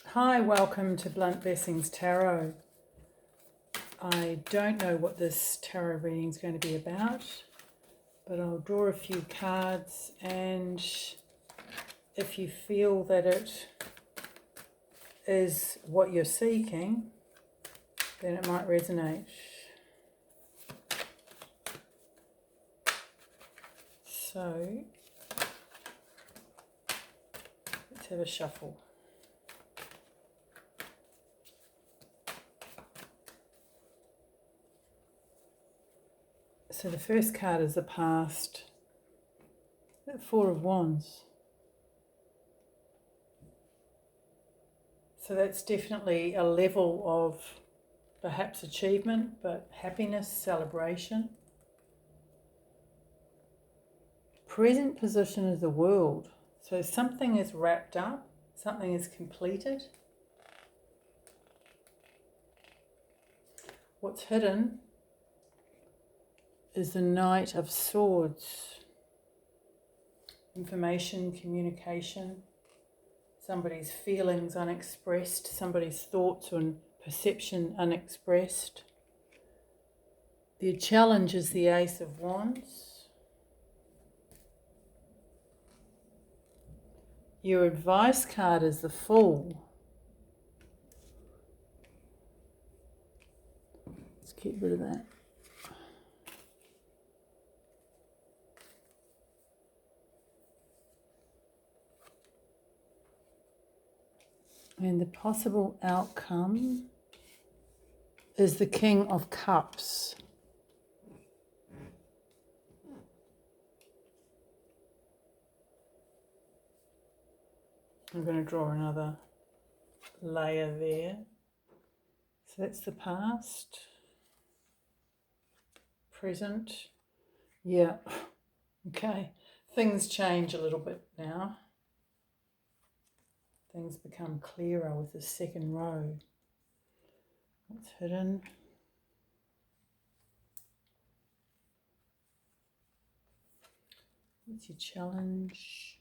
Hi, welcome to Blunt Blessings Tarot. I don't know what this tarot reading is going to be about, but I'll draw a few cards, and if you feel that it is what you're seeking, then it might resonate. So, let's have a shuffle. So the first card is the past, the Four of Wands. So that's definitely a level of perhaps achievement, but happiness, celebration. Present position is the World. So something is wrapped up, something is completed. What's hidden is the Knight of Swords. Information, communication, somebody's feelings unexpressed, somebody's thoughts and perception unexpressed. The challenge is the Ace of Wands. Your advice card is the Fool. Let's get rid of that. And the possible outcome is the King of Cups. I'm going to draw another layer there. So that's the past. Present. Yeah. Okay. Things change a little bit now. Things become clearer with the second row. What's hidden? What's your challenge?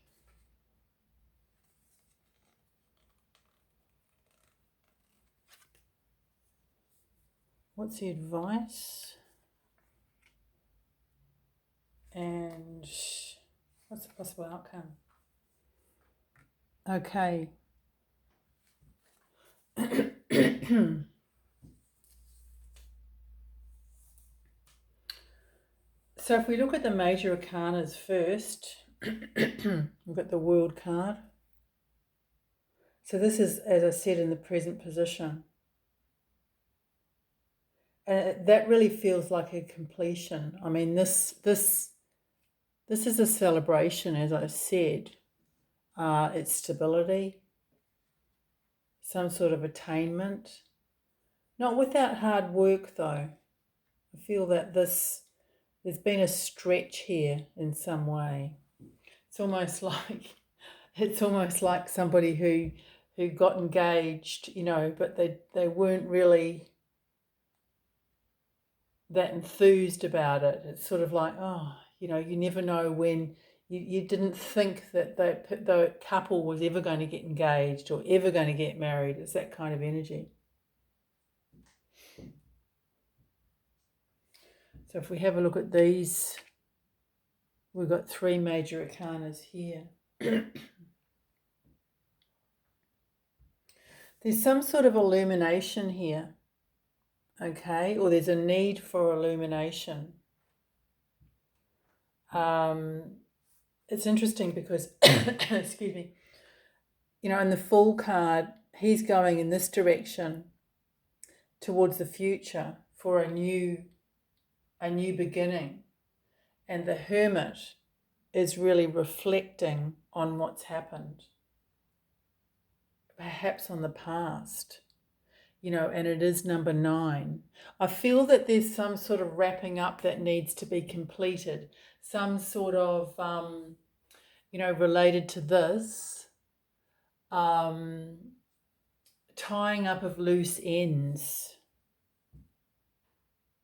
What's the advice? And what's the possible outcome? Okay. So if we look at the major arcanas first, we've got the World card. So this is, as I said, in the present position. That really feels like a completion. I mean, this is a celebration, as I said. It's stability, some sort of attainment. Not without hard work, though. I feel that there's been a stretch here in some way. It's almost like somebody who got engaged, but they weren't really that enthused about it. It's sort of like, you never know when you didn't think that the couple was ever going to get engaged or ever going to get married. It's that kind of energy. So if we have a look at these, we've got three major arcanas here. There's some sort of illumination here, okay? Or there's a need for illumination. It's interesting because, excuse me, in the Fool card, he's going in this direction towards the future for a new beginning. And the Hermit is really reflecting on what's happened, perhaps on the past, and it is number 9. I feel that there's some sort of wrapping up that needs to be completed, some sort of, related to this, tying up of loose ends.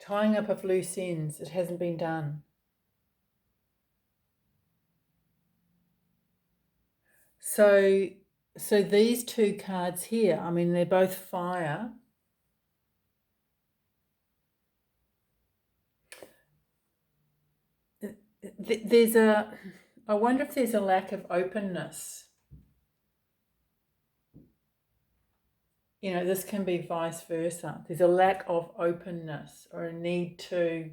It hasn't been done. So So these two cards here, I mean, they're both fire. I wonder if there's a lack of openness. You know, this can be vice versa. There's a lack of openness or a need to,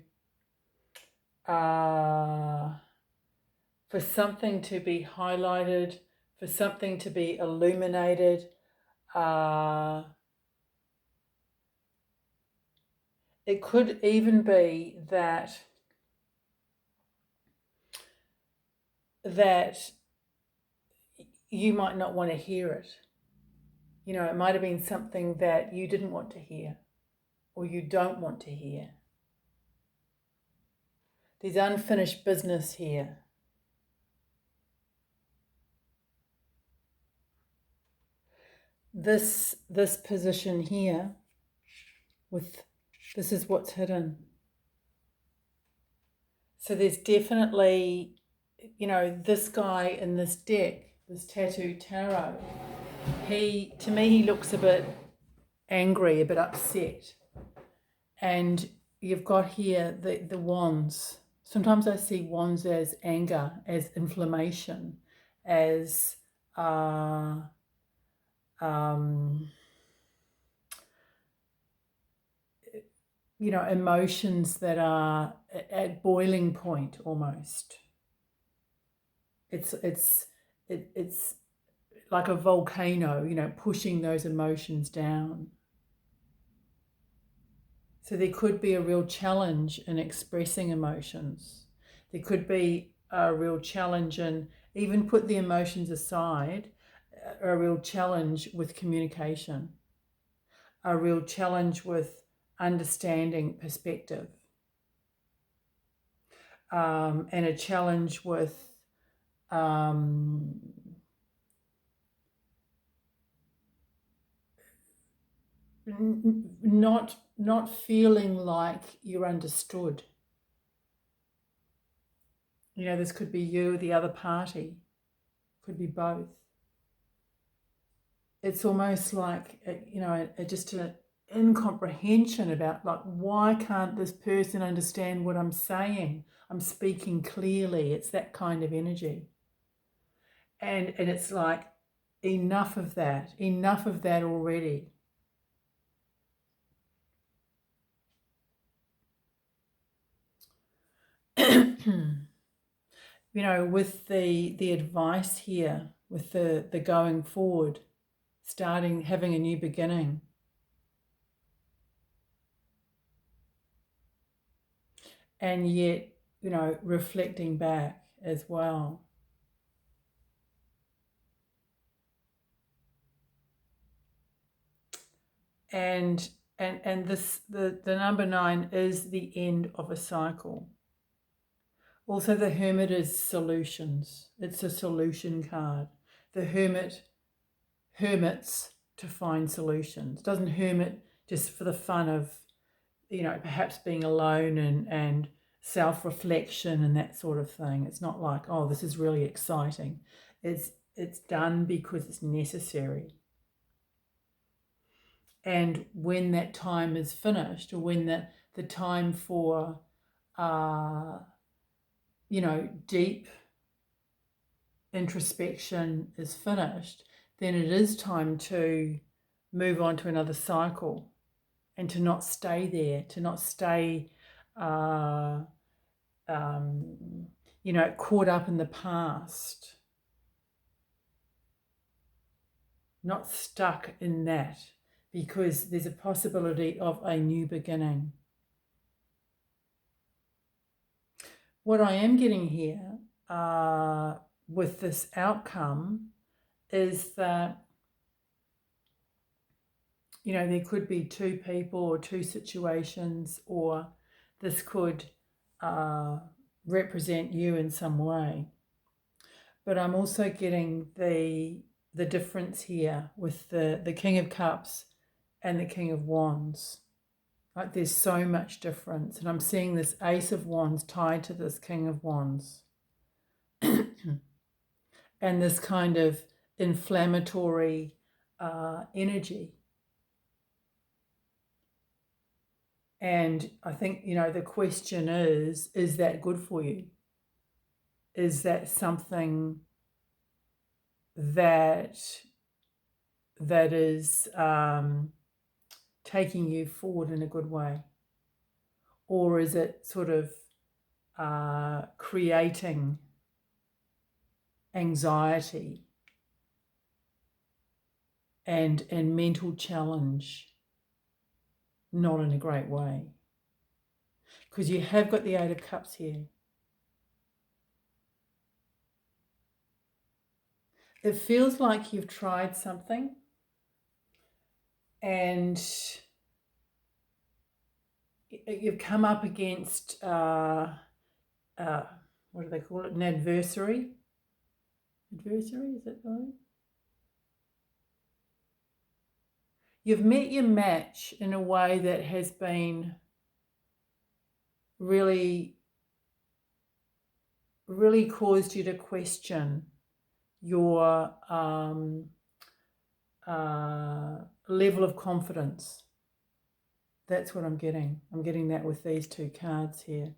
for something to be highlighted, for something to be illuminated. It could even be that you might not want to hear it. You know, it might have been something that you didn't want to hear or you don't want to hear. There's unfinished business here. This position here, this is what's hidden. So there's definitely, you know, this guy in this deck, this Tattoo Tarot, to me, he looks a bit angry, a bit upset. And you've got here the wands. Sometimes I see wands as anger, as inflammation, as you know, emotions that are at boiling point almost. It's like a volcano, you know, pushing those emotions down. So there could be a real challenge in expressing emotions. There could be a real challenge in, even put the emotions aside, a real challenge with communication, a real challenge with understanding perspective, and a challenge with not feeling like you're understood. You know, this could be you or the other party, could be both. It's almost like, you know, just an incomprehension about, like, why can't this person understand what I'm saying? I'm speaking clearly. It's that kind of energy. And it's like, enough of that already. You know, with the advice here, with the going forward, having a new beginning. And yet, you know, reflecting back as well. And this the number 9 is the end of a cycle. Also, the Hermit is solutions. It's a solution card. The hermits to find solutions. Doesn't hermit just for the fun of, you know, perhaps being alone and self-reflection and that sort of thing. It's not like, oh, this is really exciting. It's done because it's necessary. And when that time is finished, or when the time for you know, deep introspection is finished, then it is time to move on to another cycle, and to not stay there, to not stay you know, caught up in the past, not stuck in that, because there's a possibility of a new beginning. What I am getting here with this outcome is that, you know, there could be two people or two situations, or this could represent you in some way. But I'm also getting the difference here with the King of Cups and the King of Wands. Like, there's so much difference. And I'm seeing this Ace of Wands tied to this King of Wands. And this kind of inflammatory energy. And I think, the question is that good for you? Is that something that is taking you forward in a good way? Or is it sort of creating anxiety and mental challenge, not in a great way? Because you have got the Eight of Cups here. It feels like you've tried something and you've come up against, what do they call it? An adversary? Adversary, is that right? You've met your match in a way that has been really, really caused you to question your level of confidence. That's what I'm getting. I'm getting that with these two cards here.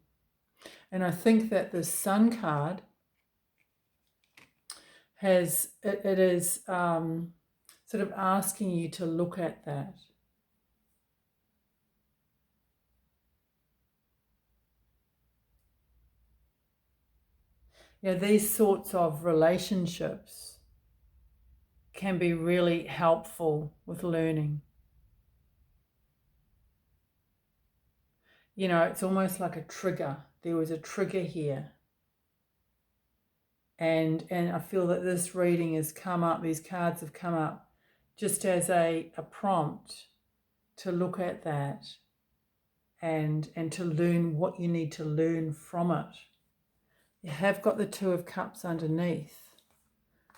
And I think that the Sun card has, it is sort of asking you to look at that. These sorts of relationships can be really helpful with learning. It's almost like a trigger. There was a trigger here. And I feel that this reading has come up, these cards have come up just as a prompt to look at that and to learn what you need to learn from it. You have got the Two of Cups underneath,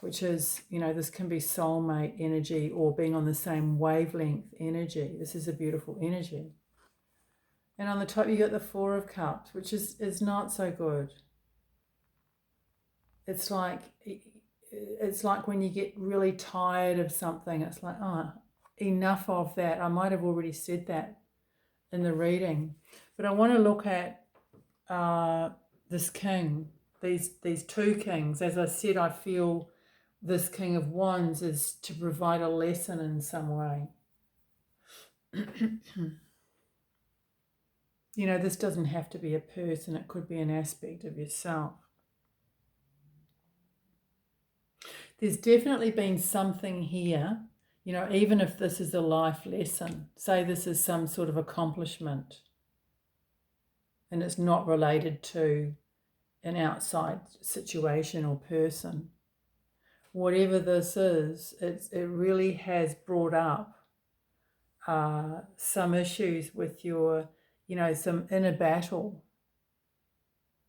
which is, this can be soulmate energy or being on the same wavelength energy. This is a beautiful energy. And on the top you got the Four of Cups, which is not so good. It's like when you get really tired of something, it's like, oh, enough of that. I might have already said that in the reading. But I want to look at this king, these two kings. As I said, I feel this King of Wands is to provide a lesson in some way. This doesn't have to be a person. It could be an aspect of yourself. There's definitely been something here, even if this is a life lesson, say this is some sort of accomplishment and it's not related to an outside situation or person. Whatever this is, it really has brought up some issues with your, some inner battle,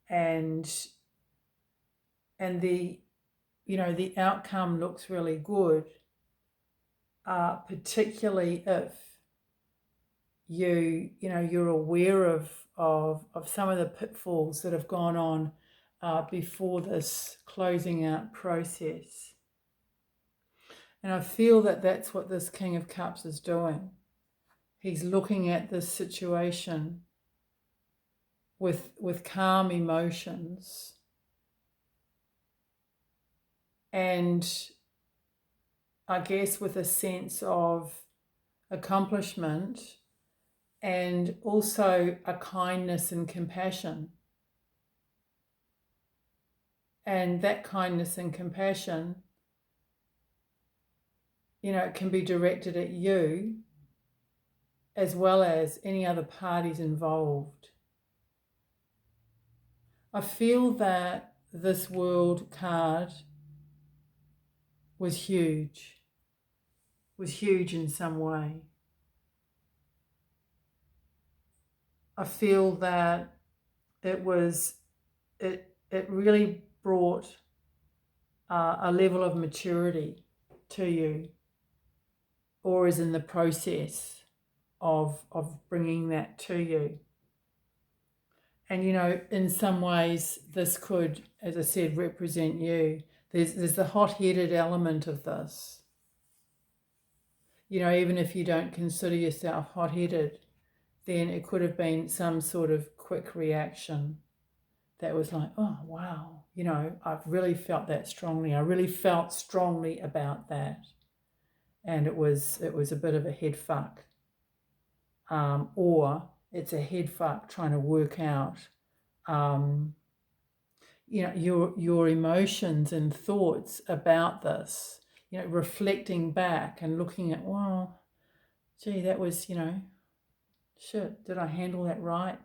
and the the outcome looks really good, particularly if you're aware of some of the pitfalls that have gone on before this closing out process. And I feel that that's what this King of Cups is doing. He's looking at this situation with calm emotions and I guess with a sense of accomplishment and also a kindness and compassion. And that kindness and compassion, it can be directed at you as well as any other parties involved. I feel that this World card was huge in some way. I feel that it really brought a level of maturity to you, or is in the process of bringing that to you. And in some ways this could, as I said, represent you. There's the hot-headed element of this. You know, even if you don't consider yourself hot-headed, then it could have been some sort of quick reaction that was like, oh, wow, you know, I've really felt that strongly. I really felt strongly about that. And it was a bit of a head fuck. Or it's a head fuck trying to work out, you know, your emotions and thoughts about this, you know, reflecting back and looking at, well, gee, that was, you know, shit, did I handle that right?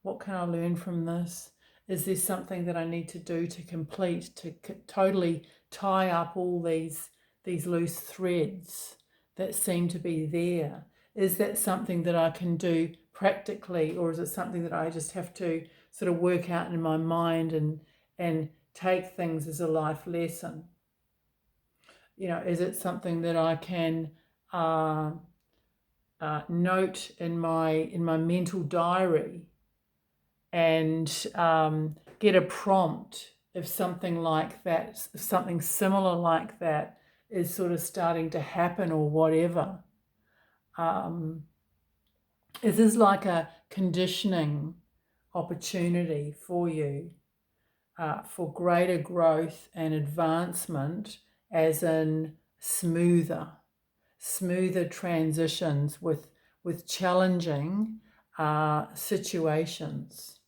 What can I learn from this? Is there something that I need to do to complete, to totally tie up all these loose threads that seem to be there? Is that something that I can do practically, or is it something that I just have to sort of work out in my mind and take things as a life lesson? You know, is it something that I can note in my mental diary and get a prompt if something like that, if something similar like that is sort of starting to happen or whatever? Is this like a conditioning opportunity for you for greater growth and advancement, as in smoother transitions with challenging situations?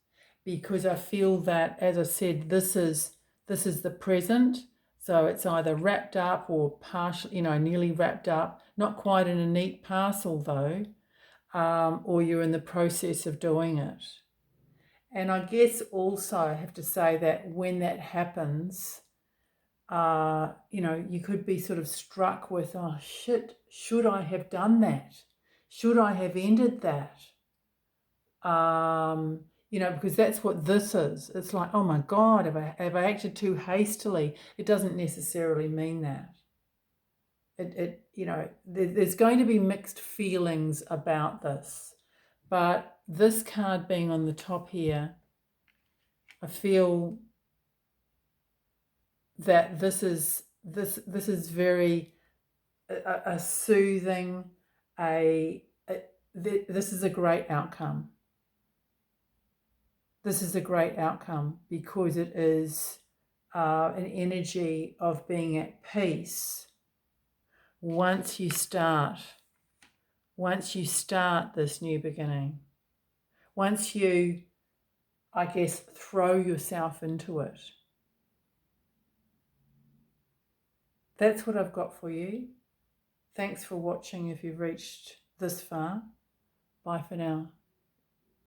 Because I feel that, as I said, this is the present. So it's either wrapped up or partially, you know, nearly wrapped up, not quite in a neat parcel though, or you're in the process of doing it. And I guess also I have to say that when that happens, you know, you could be sort of struck with, oh shit, should I have done that? Should I have ended that? You know, because that's what this is. It's like, oh my God, have I acted too hastily? It doesn't necessarily mean that. You know, there's going to be mixed feelings about this. But this card being on the top here, I feel that this is very a soothing, this is a great outcome. This is a great outcome because it is an energy of being at peace once you start this new beginning. Once you, I guess, throw yourself into it. That's what I've got for you. Thanks for watching if you've reached this far. Bye for now.